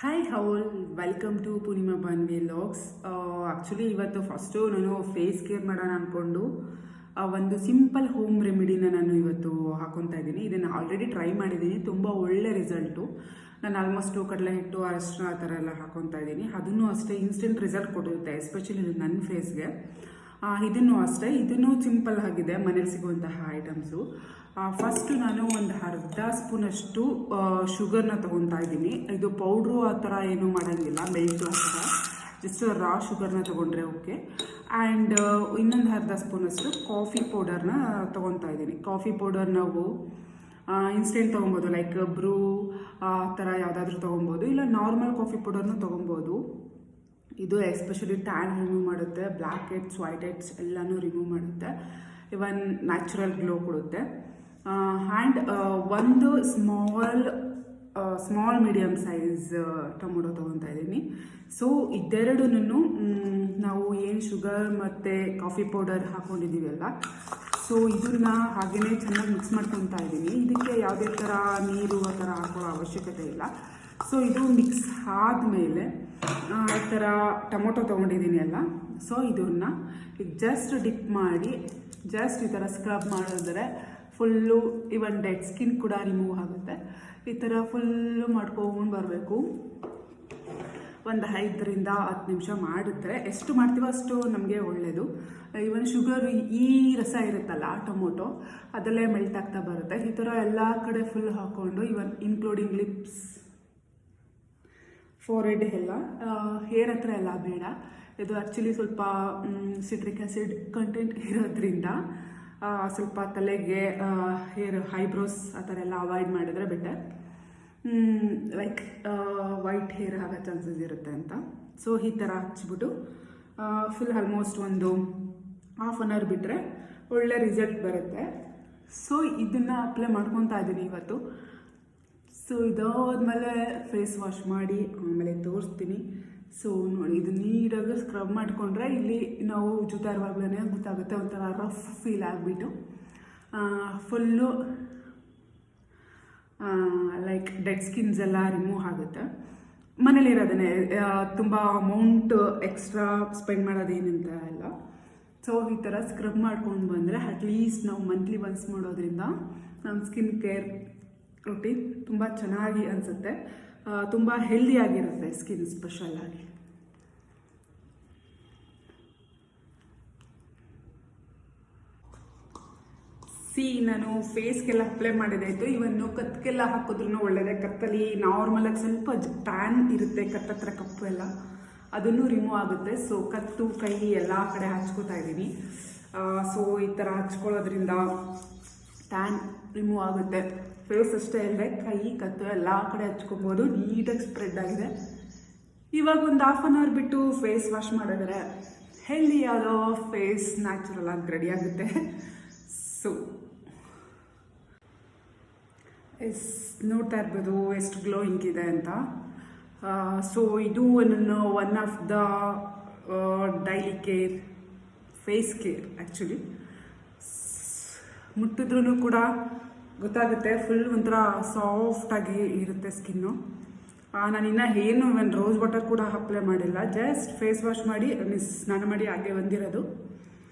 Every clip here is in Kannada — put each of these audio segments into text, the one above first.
ಹಾಯ್ ಹೌಲ್ welcome to Purnima Banvi vlogs. Actually ಇವತ್ತು ಫಸ್ಟು ನಾನು ಫೇಸ್ ಕೇರ್ ಮಾಡೋಣ ಅಂದ್ಕೊಂಡು ಒಂದು ಸಿಂಪಲ್ ಹೋಮ್ ರೆಮಿಡಿನ ನಾನು ಇವತ್ತು ಹಾಕೊತಾ ಇದ್ದೀನಿ. ಇದನ್ನು ಆಲ್ರೆಡಿ ಟ್ರೈ ಮಾಡಿದ್ದೀನಿ, ತುಂಬ ಒಳ್ಳೆ ರಿಸಲ್ಟು. ನಾನು ಆಲ್ಮೋಸ್ಟು ಕಡಲೆ ಹಿಟ್ಟು ಅರಿಶಿನ ಆ ಥರ ಎಲ್ಲ ಹಾಕೊತಾ ಇದ್ದೀನಿ. ಅದನ್ನು ಅಷ್ಟೇ ಇನ್ಸ್ಟೆಂಟ್ ರಿಸಲ್ಟ್ ಕೊಡುತ್ತೆ, ಎಸ್ಪೆಷಲಿ ನನ್ನ ಫೇಸ್ಗೆ. ಇದನ್ನು ಅಷ್ಟೇ, ಇದನ್ನು ಸಿಂಪಲ್ ಆಗಿದೆ, ಮನೇಲಿ ಸಿಗುವಂತಹ ಐಟಮ್ಸು. ಫಸ್ಟು ನಾನು ಒಂದು ಅರ್ಧ ಸ್ಪೂನಷ್ಟು ಶುಗರ್ನ ತೊಗೊತಾ ಇದ್ದೀನಿ. ಇದು ಪೌಡ್ರು ಆ ಥರ ಏನೂ ಮಾಡೋಂಗಿಲ್ಲ, ಮೆಲ್ಟು ಆ ಥರ, ಜಸ್ಟ್ ರಾ ಶುಗರ್ನ ತೊಗೊಂಡ್ರೆ ಓಕೆ. ಆ್ಯಂಡ್ ಇನ್ನೊಂದು ಅರ್ಧ ಸ್ಪೂನಷ್ಟು ಕಾಫಿ ಪೌಡರ್ನ ತೊಗೊತಾ ಇದ್ದೀನಿ. ಕಾಫಿ ಪೌಡರ್ ನಾವು ಇನ್ಸ್ಟೆಂಟ್ ತೊಗೊಬೋದು, ಲೈಕ್ ಬ್ರೂ ಆ ಥರ ಯಾವುದಾದ್ರೂ ತೊಗೊಬೋದು, ಇಲ್ಲ ನಾರ್ಮಲ್ ಕಾಫಿ ಪೌಡರ್ನ ತೊಗೊಬೋದು. ಇದು ಎಸ್ಪೆಷಲಿ ಟ್ಯಾನ್ ರಿಮೂವ್ ಮಾಡುತ್ತೆ, ಬ್ಲ್ಯಾಕ್ ಹೆಡ್ಸ್, ವೈಟ್ ಹೆಡ್ಸ್ ಎಲ್ಲನೂ ರಿಮೂವ್ ಮಾಡುತ್ತೆ, ಇವನ್ ನ್ಯಾಚುರಲ್ ಗ್ಲೋ ಕೊಡುತ್ತೆ. ಆ್ಯಂಡ್ ಒಂದು ಸ್ಮಾಲ್ ಮೀಡಿಯಮ್ ಸೈಜ್ ಟೊಮೊಟೊ ತೊಗೊತಾ ಇದ್ದೀನಿ. ಸೊ ಇದೆರಡೂ ನಾವು ಏನು ಶುಗರ್ ಮತ್ತು ಕಾಫಿ ಪೌಡರ್ ಹಾಕ್ಕೊಂಡಿದ್ದೀವಲ್ಲ, ಸೊ ಇದನ್ನು ಹಾಗೆಯೇ ಚೆನ್ನಾಗಿ ಮಿಕ್ಸ್ ಮಾಡ್ಕೊತಾ ಇದ್ದೀನಿ. ಇದಕ್ಕೆ ಯಾವುದೇ ಥರ ನೀರು ಆ ಥರ ಹಾಕೋ ಅವಶ್ಯಕತೆ ಇಲ್ಲ. ಸೊ ಇದು ಮಿಕ್ಸ್ ಆದಮೇಲೆ ಈ ಥರ ಟೊಮೊಟೊ ತೊಗೊಂಡಿದ್ದೀನಿ ಅಲ್ಲ, ಸೊ ಇದನ್ನು ಜಸ್ಟ್ ಡಿಪ್ ಮಾಡಿ ಜಸ್ಟ್ ಈ ಥರ ಸ್ಕ್ರಬ್ ಮಾಡಿದ್ರೆ ಫುಲ್ಲು ಇವನ್ ಡೆಡ್ ಸ್ಕಿನ್ ಕೂಡ ರಿಮೂವ್ ಆಗುತ್ತೆ. ಈ ಥರ ಫುಲ್ಲು ಮಾಡ್ಕೊಂಡು ಬರಬೇಕು. ಒಂದು 5ರಿಂದ 10 ನಿಮಿಷ ಮಾಡಿದ್ರೆ, ಎಷ್ಟು ಮಾಡ್ತೀವೋ ಅಷ್ಟು ನಮಗೆ ಒಳ್ಳೆಯದು. ಇವನ್ ಶುಗರ್ ಈ ರಸ ಇರುತ್ತಲ್ಲ ಟೊಮೊಟೊ, ಅದರಲ್ಲೇ ಮೆಲ್ಟ್ ಆಗ್ತಾ ಬರುತ್ತೆ. ಈ ಥರ ಎಲ್ಲ ಕಡೆ ಫುಲ್ ಹಾಕ್ಕೊಂಡು, ಇವನ್ ಇನ್ಕ್ಲೂಡಿಂಗ್ ಲಿಪ್ಸ್, ಫೋರ್ಹೆಡ್ ಎಲ್ಲ, ಹೇರ್ ಹತ್ರ ಎಲ್ಲ ಬೇಡ. ಇದು ಆ್ಯಕ್ಚುಲಿ ಸ್ವಲ್ಪ ಸಿಟ್ರಿಕ್ ಆ್ಯಸಿಡ್ ಕಂಟೆಂಟ್ ಇರೋದ್ರಿಂದ ಸ್ವಲ್ಪ ತಲೆಗೆ ಹೇರ್ ಐಬ್ರೋಸ್ ಆ ಥರ ಎಲ್ಲ ಅವಾಯ್ಡ್ ಮಾಡಿದ್ರೆ ಬೆಟರ್. ಲೈಕ್ ವೈಟ್ ಹೇರ್ ಆಗೋ ಚಾನ್ಸಸ್ ಇರುತ್ತೆ ಅಂತ. ಸೊ ಈ ಥರ ಹಚ್ಬಿಟ್ಟು ಫುಲ್ ಆಲ್ಮೋಸ್ಟ್ ಒಂದು ಹಾಫ್ ಆನ್ ಅವರ್ ಬಿಟ್ಟರೆ ಒಳ್ಳೆ ರಿಸಲ್ಟ್ ಬರುತ್ತೆ. ಸೊ ಇದನ್ನು ಅಪ್ಲೈ ಮಾಡ್ಕೊತಾ ಇದ್ದೀನಿ ಇವತ್ತು. ಸೊ ಇದಾದ್ಮೇಲೆ ಫೇಸ್ ವಾಶ್ ಮಾಡಿ ಆಮೇಲೆ ತೋರಿಸ್ತೀನಿ. ಸೊ ನೋಡಿ, ಇದು ನೀಟಾಗಿ ಸ್ಕ್ರಬ್ ಮಾಡಿಕೊಂಡ್ರೆ ಇಲ್ಲಿ ನಾವು ಜೂತಾ ಇರುವಾಗಲೇ ಗೊತ್ತಾಗುತ್ತೆ, ಒಂಥರ ರಫ್ ಫೀಲ್ ಆಗಿಬಿಟ್ಟು ಫುಲ್ಲು ಲೈಕ್ ಡೆಡ್ ಸ್ಕಿನ್ಸ್ ಎಲ್ಲ ರಿಮೂವ್ ಆಗುತ್ತೆ. ಮನೇಲಿರೋದನ್ನೇ ತುಂಬ ಅಮೌಂಟ್ ಎಕ್ಸ್ಟ್ರಾ ಸ್ಪೆಂಡ್ ಮಾಡೋದೇನಂತ ಇಲ್ಲ. ಸೊ ಈ ಥರ ಸ್ಕ್ರಬ್ ಮಾಡ್ಕೊಂಡು ಬಂದರೆ ಅಟ್ಲೀಸ್ಟ್ ನಾವು ಮಂತ್ಲಿ ಒನ್ಸ್ ಮಾಡೋದ್ರಿಂದ ನಮ್ಮ ಸ್ಕಿನ್ ಕೇರ್ ರೊಟೀನ್ ತುಂಬ ಚೆನ್ನಾಗಿ ಅನಿಸುತ್ತೆ, ತುಂಬ ಹೆಲ್ದಿಯಾಗಿರುತ್ತೆ ಸ್ಕಿನ್ ಸ್ಪೆಷಲಾಗಿ. ನಾನು ಫೇಸ್ಗೆಲ್ಲ ಅಪ್ಲೈ ಮಾಡಿದಾಯಿತು. ಇವನ್ನು ಕತ್ತಿಗೆಲ್ಲ ಹಾಕಿದ್ರೂ ಒಳ್ಳೆಯದೇ. ಕತ್ತಲ್ಲಿ ನಾರ್ಮಲಾಗಿ ಸ್ವಲ್ಪ ಟ್ಯಾನ್ ಇರುತ್ತೆ, ಕತ್ತತ್ರ ಕಪ್ಪು ಎಲ್ಲ, ಅದನ್ನು ರಿಮೂವ್ ಆಗುತ್ತೆ. ಸೊ ಕತ್ತು ಕೈ ಎಲ್ಲ ಕಡೆ ಹಚ್ಕೋತಾ ಇದ್ದೀನಿ. ಸೊ ಈ ಥರ ಹಚ್ಕೊಳ್ಳೋದ್ರಿಂದ ಟ್ಯಾನ್ ರಿಮೂವ್ ಆಗುತ್ತೆ. ಫೇಸ್ ಅಷ್ಟೇ ಅಲ್ಲದೆ ಕೈ ಕತ್ತು ಎಲ್ಲ ಕಡೆ ಹಚ್ಕೊಬೋದು, ನೀಟಾಗಿ ಸ್ಪ್ರೆಡ್ ಆಗಿದೆ. ಇವಾಗ ಒಂದು ಹಾಫ್ ಆನ್ ಅವರ್ ಬಿಟ್ಟು ಫೇಸ್ ವಾಶ್ ಮಾಡಿದ್ರೆ ಹೆಲ್ದಿಯಾದ ಫೇಸ್ ನ್ಯಾಚುರಲ್ ಆಗಿ ರೆಡಿ ಆಗುತ್ತೆ. ಸೊ ನೋಡ್ತಾ ಇರ್ಬೋದು ಎಷ್ಟು ಗ್ಲೋಯಿಂಗ್ ಇದೆ ಅಂತ. ಸೊ ಇದು ನನ್ನ one of the daily care, face care actually. ಮುಟ್ಟಿದ್ರೂ ಕೂಡ ಗೊತ್ತಾಗುತ್ತೆ, ಫುಲ್ ಒಂಥರ ಸಾಫ್ಟಾಗಿ ಇರುತ್ತೆ ಸ್ಕಿನ್ನು. ನಾನಿನ್ನು ಏನು ರೋಸ್ ವಾಟರ್ ಕೂಡ ಅಪ್ಲೈ ಮಾಡಿಲ್ಲ, ಜಸ್ಟ್ ಫೇಸ್ ವಾಶ್ ಮಾಡಿ ಸ್ನಾನ ಮಾಡಿ ಹಾಗೆ ಬಂದಿರೋದು.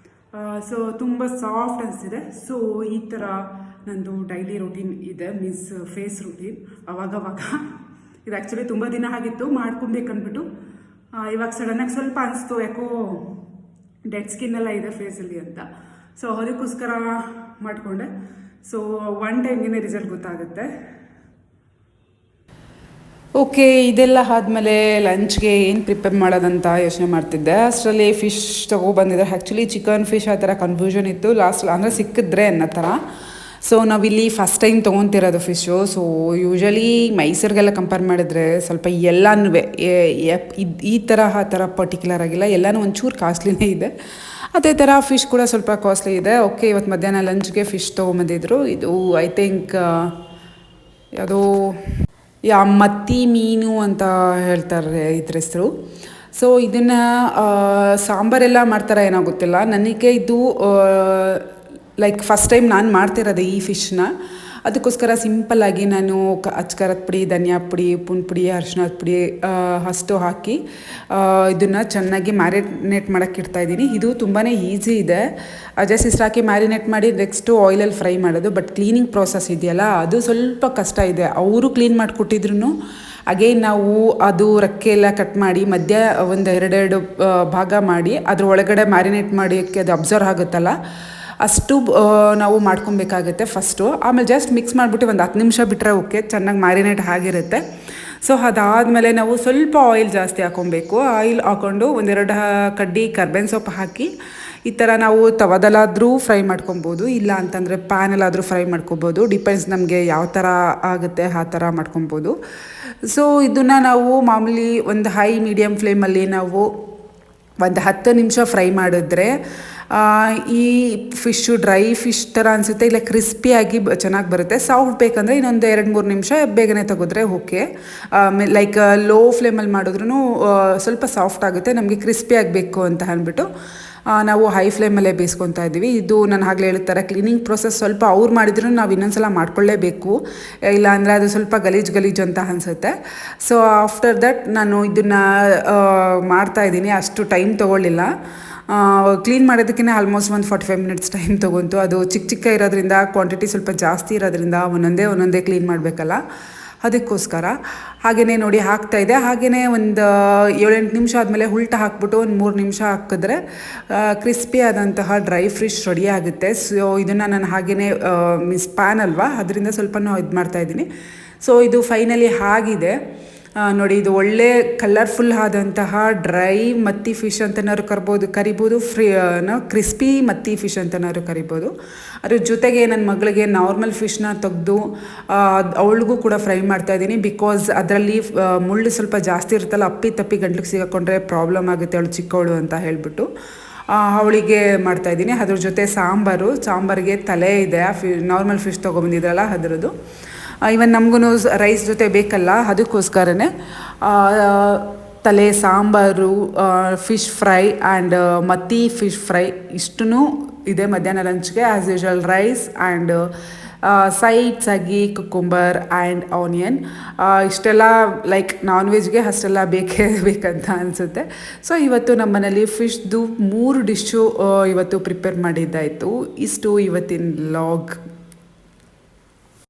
ಸೊ ತುಂಬ ಸಾಫ್ಟ್ ಅನಿಸಿದೆ. ಸೊ ಈ ಥರ ನಂದು ಡೈಲಿ ರೂಟೀನ್ ಇದೆ, ಮೀನ್ಸ್ ಫೇಸ್ ರೂಟೀನ್. ಅವಾಗವಾಗ ಇದು ಆ್ಯಕ್ಚುಲಿ ತುಂಬ ದಿನ ಆಗಿತ್ತು ಮಾಡ್ಕೊಬೇಕಂದ್ಬಿಟ್ಟು, ಇವಾಗ ಸಡನ್ನಾಗಿ ಸ್ವಲ್ಪ ಅನಿಸ್ತು ಯಾಕೋ ಡೆಡ್ ಸ್ಕಿನ್ ಎಲ್ಲ ಇದೆ ಫೇಸಲ್ಲಿ ಅಂತ. ಸೊ ಅದಕ್ಕೋಸ್ಕರ ಮಾಡಿಕೊಂಡೆ. ಸೊ ಒನ್ ಟೈಮ್ಗೆ ರಿಸಲ್ಟ್ ಗೊತ್ತಾಗುತ್ತೆ. ಓಕೆ, ಇದೆಲ್ಲ ಆದಮೇಲೆ ಲಂಚ್ಗೆ ಏನು ಪ್ರಿಪೇರ್ ಮಾಡೋದಂತ ಯೋಚನೆ ಮಾಡ್ತಿದ್ದೆ. ಅಷ್ಟರಲ್ಲಿ ಫಿಶ್ ತೊಗೊಬಂದಿದ್ದೆ. ಆ್ಯಕ್ಚುಲಿ ಚಿಕನ್ ಫಿಶ್ ಆ ಥರ ಕನ್ಫ್ಯೂಷನ್ ಇತ್ತು ಲಾಸ್ಟ್, ಅಂದರೆ ಸಿಕ್ಕಿದ್ರೆ ಅನ್ನೋ ಥರ. ಸೊ ನಾವಿಲ್ಲಿ ಫಸ್ಟ್ ಟೈಮ್ ತೊಗೊತಿರೋದು ಫಿಶ್ಶು. ಸೊ ಯೂಶಲಿ ಮೈಸೂರಿಗೆಲ್ಲ ಕಂಪೇರ್ ಮಾಡಿದ್ರೆ ಸ್ವಲ್ಪ ಎಲ್ಲನೂ ಈ ಥರ ಆ ಥರ ಪರ್ಟಿಕ್ಯುಲರ್ ಆಗಿಲ್ಲ, ಎಲ್ಲನೂ ಒಂಚೂರು ಕಾಸ್ಟ್ಲಿನೇ ಇದೆ. ಅದೇ ಥರ ಫಿಶ್ ಕೂಡ ಸ್ವಲ್ಪ ಕಾಸ್ಟ್ಲಿ ಇದೆ. ಓಕೆ, ಇವತ್ತು ಮಧ್ಯಾಹ್ನ ಲಂಚ್ಗೆ ಫಿಶ್ ತೊಗೊಂಬಂದಿದ್ರು. ಇದು ಐ ಥಿಂಕ್ ಯಾವುದೋ ಮತ್ತಿ ಮೀನು ಅಂತ ಹೇಳ್ತಾರೆ ಇದ್ರ ಹೆಸರು. ಸೊ ಇದನ್ನು ಸಾಂಬಾರೆಲ್ಲ ಮಾಡ್ತಾರೆ ಏನೋ ಗೊತ್ತಿಲ್ಲ ನನಗೆ. ಇದು ಲೈಕ್ ಫಸ್ಟ್ ಟೈಮ್ ನಾನು ಮಾಡ್ತಿರೋದು ಈ ಫಿಶ್ನ. ಅದಕ್ಕೋಸ್ಕರ ಸಿಂಪಲ್ಲಾಗಿ ನಾನು ಅಚ್ಕಾರದ ಪುಡಿ, ಧನಿಯಾ ಪುಡಿ, ಉಪ್ಪಿನ ಪುಡಿ, ಅರಿಶಿಣದ ಪುಡಿ ಅಷ್ಟು ಹಾಕಿ ಇದನ್ನು ಚೆನ್ನಾಗಿ ಮ್ಯಾರಿನೇಟ್ ಮಾಡೋಕ್ಕೆ ಇಡ್ತಾಯಿದ್ದೀನಿ. ಇದು ತುಂಬಾ ಈಸಿ ಇದೆ. ಜಸ್ಟ್ ಇಷ್ಟು ಹಾಕಿ ಮ್ಯಾರಿನೇಟ್ ಮಾಡಿ ನೆಕ್ಸ್ಟು ಆಯಿಲಲ್ಲಿ ಫ್ರೈ ಮಾಡೋದು. ಬಟ್ ಕ್ಲೀನಿಂಗ್ ಪ್ರೋಸೆಸ್ ಇದೆಯಲ್ಲ ಅದು ಸ್ವಲ್ಪ ಕಷ್ಟ ಇದೆ. ಅವರು ಕ್ಲೀನ್ ಮಾಡಿಕೊಟ್ಟಿದ್ರು ಅಗೇನ್ ನಾವು ಅದು ರೆಕ್ಕೆ ಎಲ್ಲ ಕಟ್ ಮಾಡಿ ಮಧ್ಯ ಒಂದು ಎರಡೆರಡು ಭಾಗ ಮಾಡಿ ಅದ್ರ ಒಳಗಡೆ ಮ್ಯಾರಿನೇಟ್ ಮಾಡೋಕ್ಕೆ ಅದು ಅಬ್ಸರ್ವ್ ಆಗುತ್ತಲ್ಲ ಅಷ್ಟು ನಾವು ಮಾಡ್ಕೊಬೇಕಾಗುತ್ತೆ ಫಸ್ಟು. ಆಮೇಲೆ ಜಸ್ಟ್ ಮಿಕ್ಸ್ ಮಾಡಿಬಿಟ್ಟು ಒಂದು 10 ನಿಮಿಷ ಬಿಟ್ಟರೆ ಓಕೆ, ಚೆನ್ನಾಗಿ ಮ್ಯಾರಿನೇಟ್ ಆಗಿರುತ್ತೆ. ಸೊ ಅದಾದಮೇಲೆ ನಾವು ಸ್ವಲ್ಪ ಆಯಿಲ್ ಜಾಸ್ತಿ ಹಾಕೊಬೇಕು. ಆಯಿಲ್ ಹಾಕ್ಕೊಂಡು ಒಂದೆರಡು ಕಡ್ಡಿ ಕರ್ಬೇವಿನ ಸೊಪ್ಪು ಹಾಕಿ ಈ ಥರ ನಾವು ತವದಲ್ಲಾದರೂ ಫ್ರೈ ಮಾಡ್ಕೊಬೋದು, ಇಲ್ಲ ಅಂತಂದರೆ ಪ್ಯಾನಲ್ಲಾದರೂ ಫ್ರೈ ಮಾಡ್ಕೊಬೋದು. ಡಿಪೆಂಡ್ಸ್ ನಮಗೆ ಯಾವ ಥರ ಆಗುತ್ತೆ ಆ ಥರ ಮಾಡ್ಕೊಬೋದು. ಸೊ ಇದನ್ನು ನಾವು ಮಾಮೂಲಿ ಒಂದು ಹೈ ಮೀಡಿಯಮ್ ಫ್ಲೇಮಲ್ಲಿ ನಾವು ಒಂದು 10 ನಿಮಿಷ ಫ್ರೈ ಮಾಡಿದ್ರೆ ಈ ಫಿಶ್ಶು ಡ್ರೈ ಫಿಶ್ ಥರ ಅನಿಸುತ್ತೆ, ಇಲ್ಲ ಕ್ರಿಸ್ಪಿಯಾಗಿ ಚೆನ್ನಾಗಿ ಬರುತ್ತೆ. ಸಾಫ್ಟ್ ಬೇಕಂದರೆ ಇನ್ನೊಂದು 2-3 ನಿಮಿಷ ಬೇಗನೆ ತೆಗೆದ್ರೆ ಓಕೆ. ಲೈಕ್ ಲೋ ಫ್ಲೇಮಲ್ಲಿ ಮಾಡಿದ್ರೂ ಸ್ವಲ್ಪ ಸಾಫ್ಟ್ ಆಗುತ್ತೆ. ನಮಗೆ ಕ್ರಿಸ್ಪಿ ಆಗಬೇಕು ಅಂತ ಅಂದ್ಬಿಟ್ಟು ನಾವು ಹೈ ಫ್ಲೇಮಲ್ಲೇ ಬೇಯಿಸ್ಕೊತಾ ಇದ್ದೀವಿ. ಇದು ನಾನು ಆಗಲೇ ಹೇಳ್ತಾರೆ ಕ್ಲೀನಿಂಗ್ ಪ್ರೊಸೆಸ್ ಸ್ವಲ್ಪ ಅವ್ರು ಮಾಡಿದ್ರು ನಾವು ಇನ್ನೊಂದ್ಸಲ ಮಾಡ್ಕೊಳ್ಳೇಬೇಕು, ಇಲ್ಲ ಅಂದರೆ ಅದು ಸ್ವಲ್ಪ ಗಲೀಜು ಅಂತ ಅನಿಸುತ್ತೆ. ಸೊ ಆಫ್ಟರ್ ದಟ್ ನಾನು ಇದನ್ನು ಮಾಡ್ತಾಯಿದ್ದೀನಿ. ಅಷ್ಟು ಟೈಮ್ ತೊಗೊಳ್ಳಿಲ್ಲ. ಕ್ಲೀನ್ ಮಾಡೋದಕ್ಕೇ ಆಲ್ಮೋಸ್ಟ್ ಒಂದು 45 ಮಿನಿಟ್ಸ್ ಟೈಮ್ ತೊಗೊಂತು. ಅದು ಚಿಕ್ಕ ಇರೋದ್ರಿಂದ ಕ್ವಾಂಟಿಟಿ ಸ್ವಲ್ಪ ಜಾಸ್ತಿ ಇರೋದ್ರಿಂದ ಒಂದೊಂದೇ ಕ್ಲೀನ್ ಮಾಡಬೇಕಲ್ಲ, ಅದಕ್ಕೋಸ್ಕರ ಹಾಗೆಯೇ ನೋಡಿ ಹಾಕ್ತಾಯಿದ್ದೆ. ಹಾಗೆಯೇ ಒಂದು 7-8 ನಿಮಿಷ ಆದಮೇಲೆ ಉಲ್ಟಾ ಹಾಕ್ಬಿಟ್ಟು ಒಂದು 3 ನಿಮಿಷ ಹಾಕಿದ್ರೆ ಕ್ರಿಸ್ಪಿ ಆದಂತಹ ಡ್ರೈ ಫಿಶ್ ರೆಡಿ ಆಗುತ್ತೆ. ಸೊ ಇದನ್ನು ನಾನು ಹಾಗೆಯೇ ಪ್ಯಾನ್ ಅಲ್ವಾ ಅದರಿಂದ ಸ್ವಲ್ಪ ಇದು ಮಾಡ್ತಾಯಿದ್ದೀನಿ. ಸೊ ಇದು ಫೈನಲಿ ಆಗಿದೆ ನೋಡಿ. ಇದು ಒಳ್ಳೆ ಕಲರ್ಫುಲ್ ಆದಂತಹ ಡ್ರೈ ಮತ್ತಿ ಫಿಶ್ ಅಂತನಾದ್ರು ಕರಿಬೋದು, ಕ್ರಿಸ್ಪಿ ಮತ್ತಿ ಫಿಶ್ ಅಂತನಾದ್ರು ಕರಿಬೋದು. ಅದ್ರ ಜೊತೆಗೆ ನನ್ನ ಮಗಳಿಗೆ ನಾರ್ಮಲ್ ಫಿಶ್ನ ತೆಗೆದು ಅವಳಿಗೂ ಕೂಡ ಫ್ರೈ ಮಾಡ್ತಾಯಿದ್ದೀನಿ. ಬಿಕಾಸ್ ಅದರಲ್ಲಿ ಮುಳ್ಳು ಸ್ವಲ್ಪ ಜಾಸ್ತಿ ಇರುತ್ತಲ್ಲ, ಅಪ್ಪಿ ಗಂಟ್ಲಿಗೆ ಸಿಗಾಕೊಂಡ್ರೆ ಪ್ರಾಬ್ಲಮ್ ಆಗುತ್ತೆ ಅವಳು ಚಿಕ್ಕವಳು ಅಂತ ಹೇಳಿಬಿಟ್ಟು ಅವಳಿಗೆ ಮಾಡ್ತಾಯಿದ್ದೀನಿ. ಅದ್ರ ಜೊತೆ ಸಾಂಬಾರಿಗೆ ತಲೆ ಇದೆ, ನಾರ್ಮಲ್ ಫಿಶ್ ತೊಗೊಬಂದಿದ್ರಲ್ಲ ಅದರದ್ದು. ಇವನ್ ನಮಗೂ ರೈಸ್ ಜೊತೆ ಬೇಕಲ್ಲ, ಅದಕ್ಕೋಸ್ಕರನೇ ತಲೆ ಸಾಂಬಾರು, ಫಿಶ್ ಫ್ರೈ ಆ್ಯಂಡ್ ಮತ್ತಿ ಫಿಶ್ ಫ್ರೈ ಇಷ್ಟೂ ಇದೆ ಮಧ್ಯಾಹ್ನ ಲಂಚ್ಗೆ. As usual rice and sides ಆಗಿ ಕುಕ್ಕುಂಬರ್ ಆ್ಯಂಡ್ ಆನಿಯನ್. ಇಷ್ಟೆಲ್ಲ ಲೈಕ್ ನಾನ್ ವೆಜ್ಗೆ ಅಷ್ಟೆಲ್ಲ ಬೇಕಂತ ಅನಿಸುತ್ತೆ. ಸೊ ಇವತ್ತು ನಮ್ಮ ಮನೇಲಿ ಫಿಶ್ದು 3 ಡಿಶ್ಶು ಇವತ್ತು ಪ್ರಿಪೇರ್ ಮಾಡಿದ್ದಾಯಿತು. ಇಷ್ಟು ಇವತ್ತಿನ ವ್ಲಾಗ್.